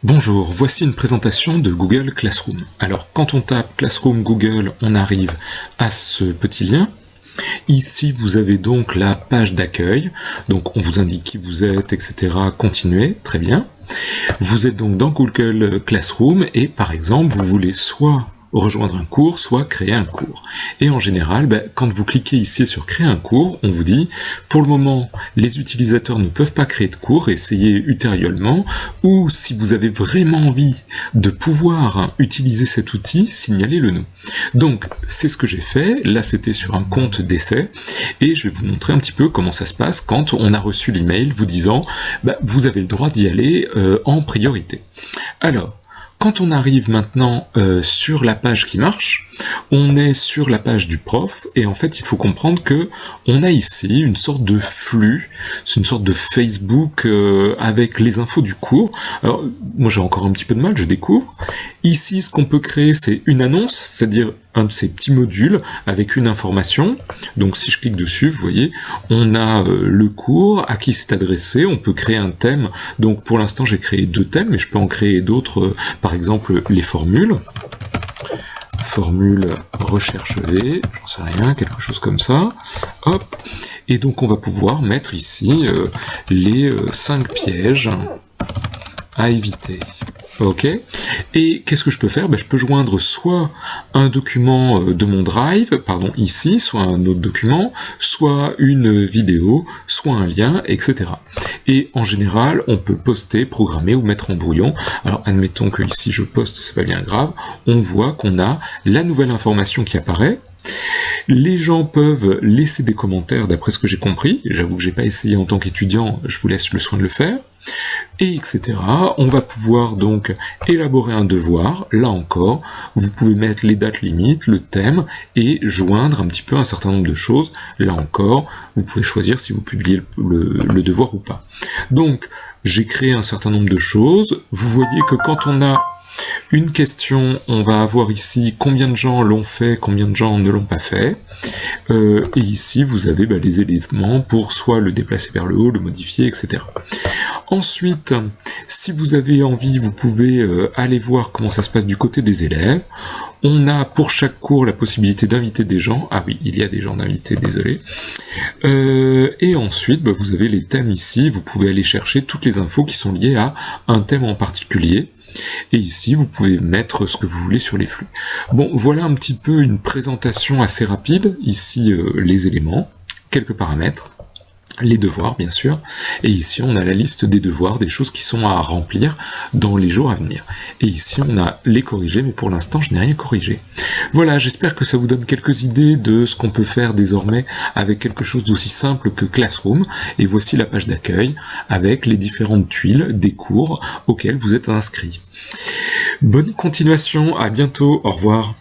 Bonjour, voici une présentation de Google Classroom. Alors quand on tape Classroom Google, on arrive à ce petit lien. Ici vous avez donc la page d'accueil, donc on vous indique qui vous êtes, etc. Continuez, très bien. Vous êtes donc dans Google Classroom et par exemple vous voulez soit rejoindre un cours, soit créer un cours. Et en général, quand vous cliquez ici sur créer un cours, on vous dit, pour le moment, les utilisateurs ne peuvent pas créer de cours, essayez ultérieurement, ou si vous avez vraiment envie de pouvoir utiliser cet outil, signalez-le nous. Donc, c'est ce que j'ai fait, là c'était sur un compte d'essai, et je vais vous montrer un petit peu comment ça se passe quand on a reçu l'email vous disant, vous avez le droit d'y aller en priorité. Alors, quand on arrive maintenant sur la page qui marche, on est sur la page du prof, et en fait il faut comprendre que on a ici une sorte de flux, c'est une sorte de Facebook avec les infos du cours. Alors moi j'ai encore un petit peu de mal, je découvre. Ici ce qu'on peut créer c'est une annonce, c'est-à-dire un de ces petits modules avec une information. Donc si je clique dessus, vous voyez, on a le cours, à qui c'est adressé, on peut créer un thème. Donc pour l'instant j'ai créé 2 thèmes, mais je peux en créer d'autres, par exemple les formules. Formule recherche V, j'en sais rien, quelque chose comme ça. Hop. Et donc on va pouvoir mettre ici les 5 pièges à éviter. Ok. Et qu'est-ce que je peux faire? Je peux joindre soit un document de mon Drive, pardon, ici, soit un autre document, soit une vidéo, soit un lien, etc. Et en général, on peut poster, programmer ou mettre en brouillon. Alors admettons que ici je poste, c'est pas bien grave, on voit qu'on a la nouvelle information qui apparaît. Les gens peuvent laisser des commentaires d'après ce que j'ai compris, j'avoue que j'ai pas essayé en tant qu'étudiant, je vous laisse le soin de le faire, et etc. On va pouvoir donc élaborer un devoir, là encore, vous pouvez mettre les dates limites, le thème, et joindre un petit peu un certain nombre de choses, là encore, vous pouvez choisir si vous publiez le devoir ou pas. Donc, j'ai créé un certain nombre de choses, vous voyez que quand on a une question, on va avoir ici combien de gens l'ont fait, combien de gens ne l'ont pas fait, et ici vous avez les éléments pour soit le déplacer vers le haut, le modifier, etc. Ensuite, si vous avez envie, vous pouvez aller voir comment ça se passe du côté des élèves. On a pour chaque cours la possibilité d'inviter des gens. Ah oui, il y a des gens d'inviter, désolé. Et ensuite, vous avez les thèmes ici. Vous pouvez aller chercher toutes les infos qui sont liées à un thème en particulier. Et ici, vous pouvez mettre ce que vous voulez sur les flux. Bon, voilà un petit peu une présentation assez rapide. Ici, les éléments, quelques paramètres. Les devoirs bien sûr, et ici on a la liste des devoirs, des choses qui sont à remplir dans les jours à venir. Et ici on a les corrigés, mais pour l'instant je n'ai rien corrigé. Voilà, j'espère que ça vous donne quelques idées de ce qu'on peut faire désormais avec quelque chose d'aussi simple que Classroom, et voici la page d'accueil avec les différentes tuiles des cours auxquels vous êtes inscrit. Bonne continuation, à bientôt, au revoir.